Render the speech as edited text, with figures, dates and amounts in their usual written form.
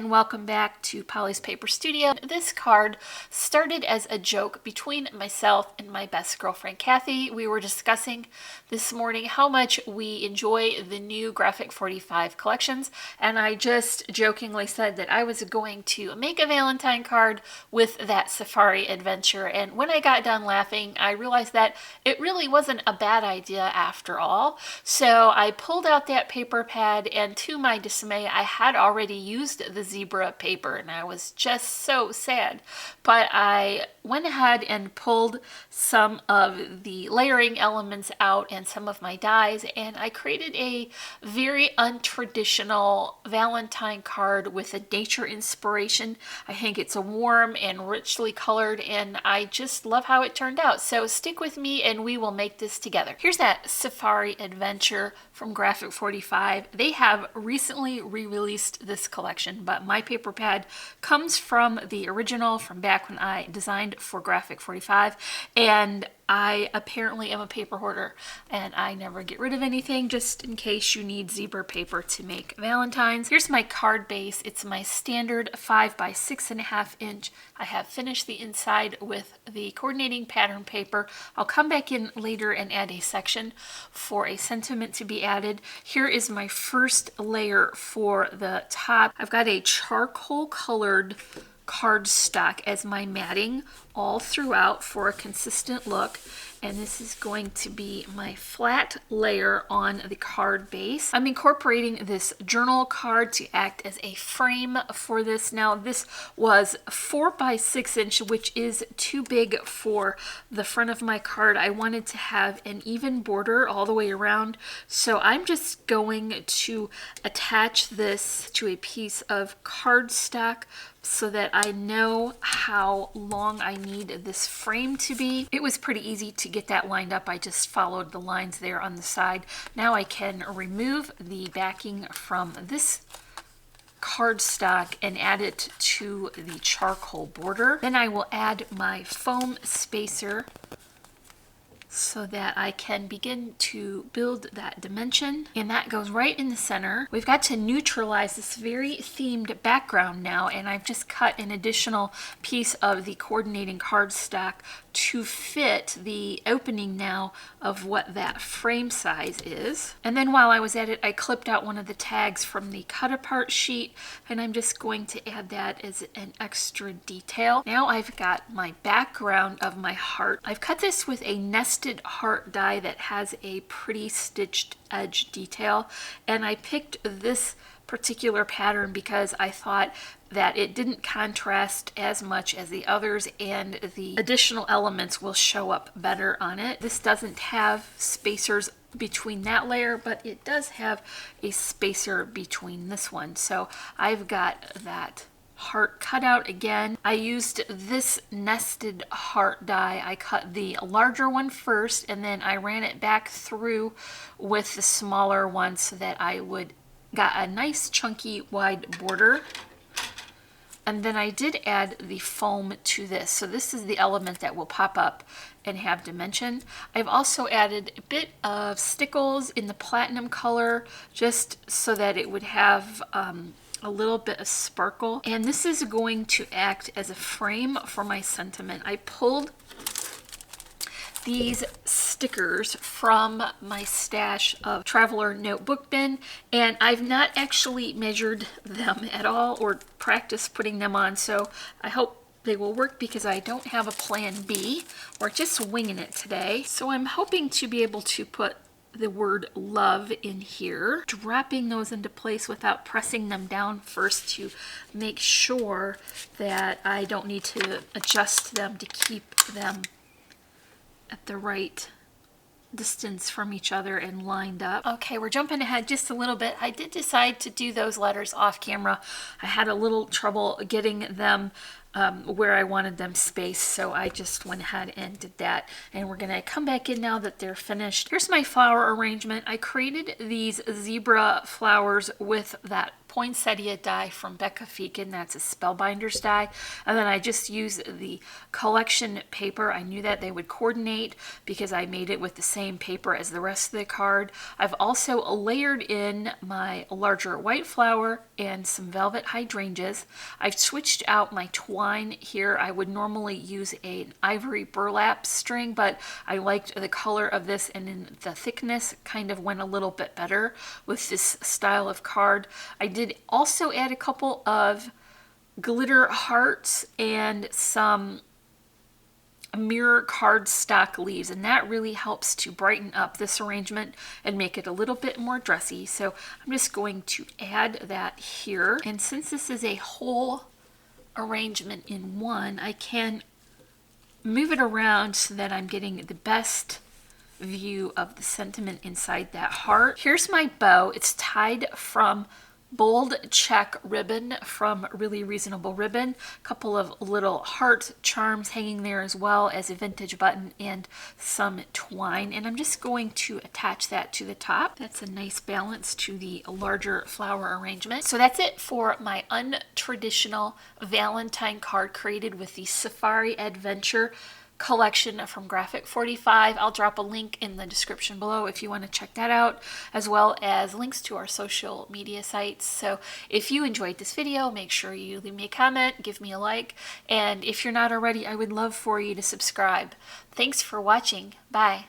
and welcome back to Polly's Paper Studio. This card started as a joke between myself and my best girlfriend Kathy. We were discussing this morning how much we enjoy the new Graphic 45 collections, and I just jokingly said that I was going to make a Valentine card with that safari adventure, and when I got done laughing I realized that it really wasn't a bad idea after all. So I pulled out that paper pad, and to my dismay I had already used the zebra paper and I was just so sad. But I went ahead and pulled some of the layering elements out and some of my dies, and I created a very untraditional Valentine card with a nature inspiration. I think it's a warm and richly colored, and I just love how it turned out. So stick with me and we will make this together. Here's that safari adventure from Graphic 45. They have recently re-released this collection, but my paper pad comes from the original from back when I designed for Graphic 45, and I apparently am a paper hoarder and I never get rid of anything just in case you need zebra paper to make Valentines. Here's my card base. It's my standard 5 by 6.5 inch. I have finished the inside with the coordinating pattern paper. I'll come back in later and add a section for a sentiment to be added. Here is my first layer for the top. I've got a charcoal colored cardstock as my matting all throughout for a consistent look, and this is going to be my flat layer on the card base. I'm incorporating this journal card to act as a frame for this. Now this was 4 by 6 inch, which is too big for the front of my card. I wanted to have an even border all the way around, so I'm just going to attach this to a piece of cardstock so that I know how long I need this frame to be. It was pretty easy to get that lined up. I just followed the lines there on the side. Now I can remove the backing from this cardstock and add it to the charcoal border. Then I will add my foam spacer so that I can begin to build that dimension, and that goes right in the center. We've got to neutralize this very themed background now, and I've just cut an additional piece of the coordinating cardstock to fit the opening now of what that frame size is. And then while I was at it, I clipped out one of the tags from the cut apart sheet, and I'm just going to add that as an extra detail. Now I've got my background of my heart. I've cut this with a nested heart die that has a pretty stitched edge detail, and I picked this particular pattern because I thought that it didn't contrast as much as the others, and the additional elements will show up better on it. This doesn't have spacers between that layer, but it does have a spacer between this one. So I've got that heart cut out again. I used this nested heart die. I cut the larger one first, and then I ran it back through with the smaller one so that I would got a nice chunky wide border. And then I did add the foam to this. So this is the element that will pop up and have dimension. I've also added a bit of stickles in the platinum color just so that it would have a little bit of sparkle. And this is going to act as a frame for my sentiment. I pulled these stickers from my stash of Traveler Notebook Bin, and I've not actually measured them at all or practiced putting them on, so I hope they will work because I don't have a plan B. We're just winging it today. So I'm hoping to be able to put the word love in here, dropping those into place without pressing them down first to make sure that I don't need to adjust them to keep them at the right distance from each other and lined up. Okay, we're jumping ahead just a little bit. I did decide to do those letters off camera. I had a little trouble getting them where I wanted them spaced, so I just went ahead and did that. And we're gonna come back in now that they're finished. Here's my flower arrangement. I created these zebra flowers with that poinsettia die from Becca Feekin. That's a Spellbinders die. And then I just use the collection paper. I knew that they would coordinate because I made it with the same paper as the rest of the card. I've also layered in my larger white flower and some velvet hydrangeas. I've switched out my twine here. I would normally use an ivory burlap string, but I liked the color of this, and in the thickness kind of went a little bit better with this style of card. I did also add a couple of glitter hearts and some mirror cardstock leaves, and that really helps to brighten up this arrangement and make it a little bit more dressy. So I'm just going to add that here, and since this is a whole arrangement in one, I can move it around so that I'm getting the best view of the sentiment inside that heart. Here's my bow. It's tied from bold check ribbon from Really Reasonable Ribbon. A couple of little heart charms hanging there, as well as a vintage button and some twine. And I'm just going to attach that to the top. That's a nice balance to the larger flower arrangement. So that's it for my untraditional Valentine card created with the Safari Adventure collection from Graphic 45. I'll drop a link in the description below if you want to check that out, as well as links to our social media sites. So if you enjoyed this video, make sure you leave me a comment, give me a like, and if you're not already, I would love for you to subscribe. Thanks for watching. Bye.